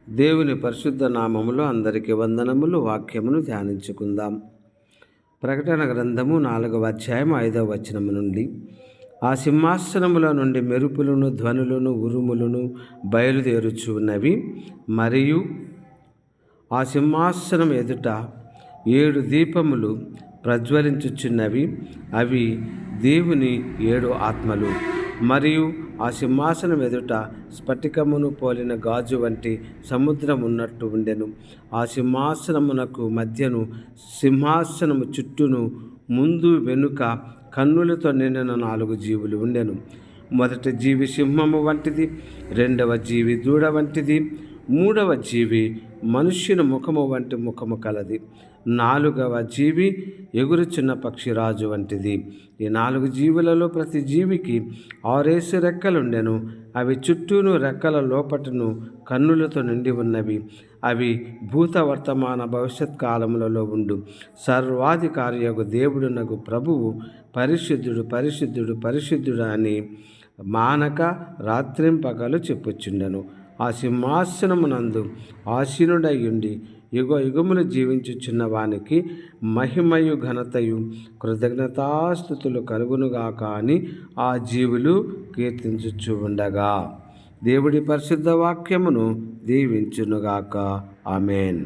దేవుని పరిశుద్ధ నామములో అందరికీ వందనములు. వాక్యమును ధ్యానించుకుందాం. ప్రకటన గ్రంథము 4వ అధ్యాయం 5వ వచనము నుండి, ఆ సింహాసనముల నుండి మెరుపులను, ధ్వనులను, ఉరుములను బయలుదేరుచు ఉన్నవి. మరియు ఆ సింహాసనం ఎదుట 7 దీపములు ప్రజ్వలించుచున్నవి. అవి దేవుని 7 ఆత్మలు. మరియు ఆ సింహాసనం ఎదుట స్ఫటికమును పోలిన గాజు వంటి సముద్రం ఉన్నట్టు ఉండెను. ఆ సింహాసనమునకు మధ్యను, సింహాసనము చుట్టూను, ముందు వెనుక కన్నులతో నిండిన 4 జీవులు ఉండెను. మొదటి జీవి సింహము వంటిది, రెండవ జీవి దూడ వంటిది, మూడవ జీవి మనుష్యుని ముఖము వంటి ముఖము కలది, 4వ జీవి ఎగురుచున్న పక్షిరాజు వంటిది. ఈ 4 జీవులలో ప్రతి జీవికి 6 రెక్కలుండెను. అవి చుట్టూను, రెక్కల లోపటను కన్నులతో నిండి ఉన్నవి. అవి భూత, వర్తమాన, భవిష్యత్ కాలములలో ఉండు సర్వాధికారియగు దేవుడునగు ప్రభువు పరిశుద్ధుడు, పరిశుద్ధుడు, పరిశుద్ధుడు అని మానక రాత్రింపగలు చెప్పుచుండెను. ఆ సింహాసనమునందు ఆసీనుడయ్యుండి యుగ యుగములు జీవించుచున్న వానికి మహిమయు, ఘనతయు, కృతజ్ఞతాస్తుతులు కలుగునుగాక అని ఆ జీవులు కీర్తించుచు ఉండగా, దేవుడి పరిశుద్ధ వాక్యమును దీవించునుగాక. ఆమేన్.